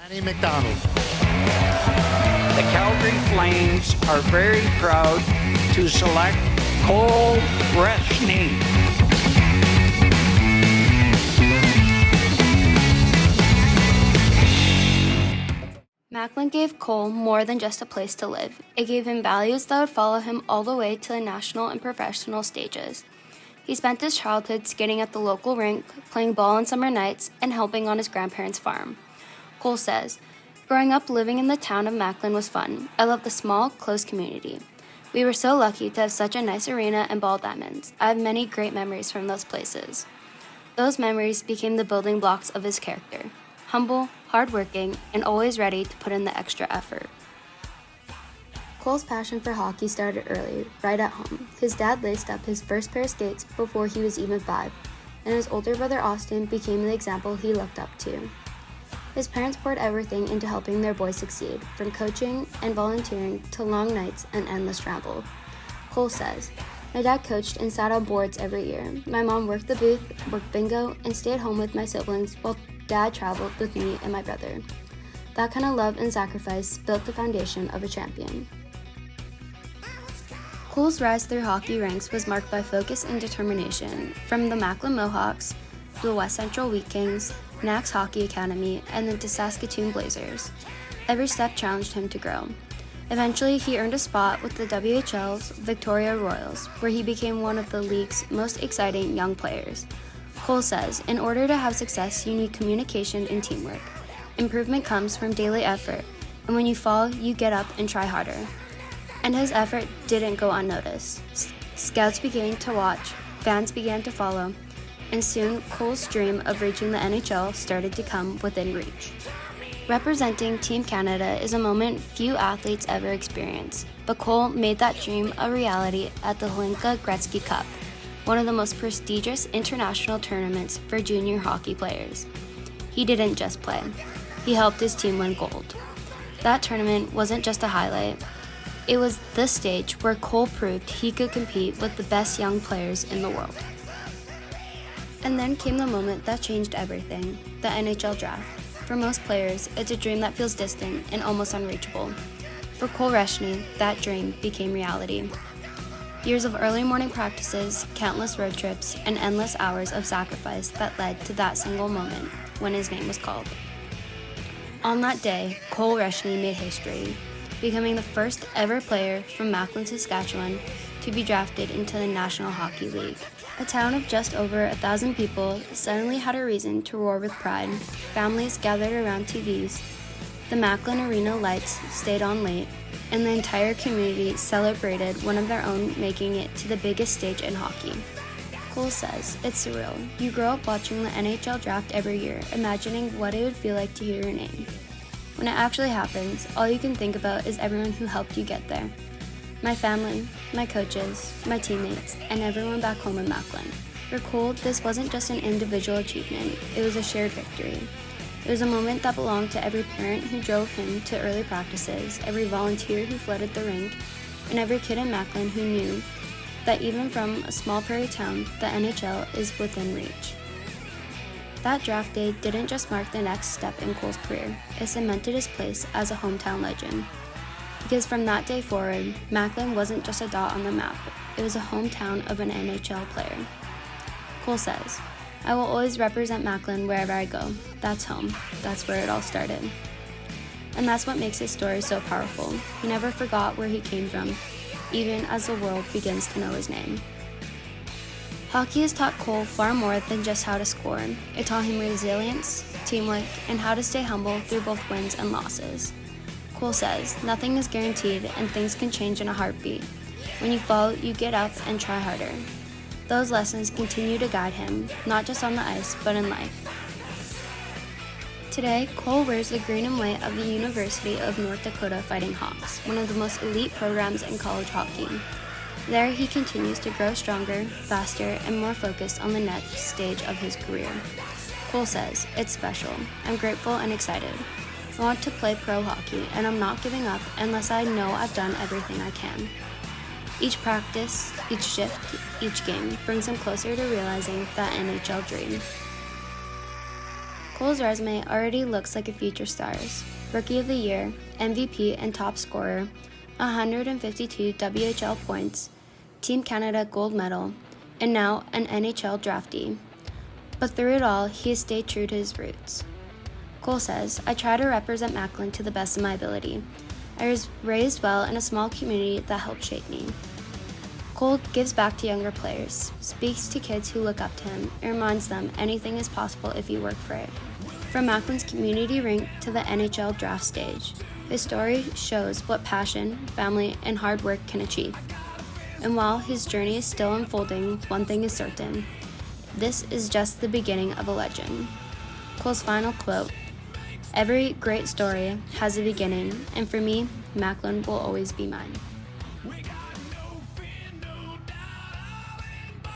Danny McDonald. The Calgary Flames are very proud to select Cole Reschny. Macklin gave Cole more than just a place to live. It gave him values that would follow him all the way to the national and professional stages. He spent his childhood skating at the local rink, playing ball on summer nights, and helping on his grandparents' farm. Cole says, "Growing up living in the town of Macklin was fun. I loved the small, close community. We were so lucky to have such a nice arena and ball diamonds. I have many great memories from those places." Those memories became the building blocks of his character. Humble, hardworking, and always ready to put in the extra effort. Cole's passion for hockey started early, right at home. His dad laced up his first pair of skates before he was even 5, and his older brother Austin became the example he looked up to. His parents poured everything into helping their boy succeed, from coaching and volunteering to long nights and endless travel. Cole says, "My dad coached and sat on boards every year. My mom worked the booth, worked bingo, and stayed home with my siblings while Dad traveled with me and my brother. That kind of love and sacrifice built the foundation of a champion." Cole's rise through hockey ranks was marked by focus and determination, from the Macklin Mohawks, the West Central Wheat Kings, Nax Hockey Academy, and then to Saskatoon Blazers. Every step challenged him to grow. Eventually, he earned a spot with the WHL's Victoria Royals, where he became one of the league's most exciting young players. Cole says, "In order to have success, you need communication and teamwork. Improvement comes from daily effort, and when you fall, you get up and try harder." And his effort didn't go unnoticed. Scouts began to watch, fans began to follow, and soon Cole's dream of reaching the NHL started to come within reach. Representing Team Canada is a moment few athletes ever experience, but Cole made that dream a reality at the Hlinka Gretzky Cup, one of the most prestigious international tournaments for junior hockey players. He didn't just play. He helped his team win gold. That tournament wasn't just a highlight. It was the stage where Cole proved he could compete with the best young players in the world. And then came the moment that changed everything, the NHL draft. For most players, it's a dream that feels distant and almost unreachable. For Cole Reschny, that dream became reality. Years of early morning practices, countless road trips, and endless hours of sacrifice that led to that single moment when his name was called. On that day, Cole Reschny made history, becoming the first ever player from Macklin, Saskatchewan to be drafted into the National Hockey League. A town of just over 1,000 people suddenly had a reason to roar with pride. Families gathered around TVs. The Macklin Arena lights stayed on late, and the entire community celebrated one of their own making it to the biggest stage in hockey. Cole says, "It's surreal. You grow up watching the NHL draft every year, imagining what it would feel like to hear your name. When it actually happens, all you can think about is everyone who helped you get there. My family, my coaches, my teammates, and everyone back home in Macklin." For Cole, this wasn't just an individual achievement, it was a shared victory. It was a moment that belonged to every parent who drove him to early practices, every volunteer who flooded the rink, and every kid in Macklin who knew that even from a small prairie town, the NHL is within reach. That draft day didn't just mark the next step in Cole's career, it cemented his place as a hometown legend. Because from that day forward, Macklin wasn't just a dot on the map, it was a hometown of an NHL player. Cole says, "I will always represent Macklin wherever I go. That's home. That's where it all started." And that's what makes his story so powerful. He never forgot where he came from, even as the world begins to know his name. Hockey has taught Cole far more than just how to score. It taught him resilience, teamwork, and how to stay humble through both wins and losses. Cole says, "Nothing is guaranteed and things can change in a heartbeat. When you fall, you get up and try harder." Those lessons continue to guide him, not just on the ice, but in life. Today, Cole wears the green and white of the University of North Dakota Fighting Hawks, one of the most elite programs in college hockey. There, he continues to grow stronger, faster, and more focused on the next stage of his career. Cole says, "It's special. I'm grateful and excited. I want to play pro hockey, and I'm not giving up unless I know I've done everything I can." Each practice, each shift, each game brings him closer to realizing that NHL dream. Cole's resume already looks like a future star's. Rookie of the Year, MVP and top scorer, 152 WHL points, Team Canada gold medal, and now an NHL draftee. But through it all, he has stayed true to his roots. Cole says, "I try to represent Macklin to the best of my ability. I was raised well in a small community that helped shape me." Cole gives back to younger players, speaks to kids who look up to him, and reminds them anything is possible if you work for it. From Macklin's community rink to the NHL draft stage, his story shows what passion, family, and hard work can achieve. And while his journey is still unfolding, one thing is certain: this is just the beginning of a legend. Cole's final quote: "Every great story has a beginning, and for me, Macklin will always be mine."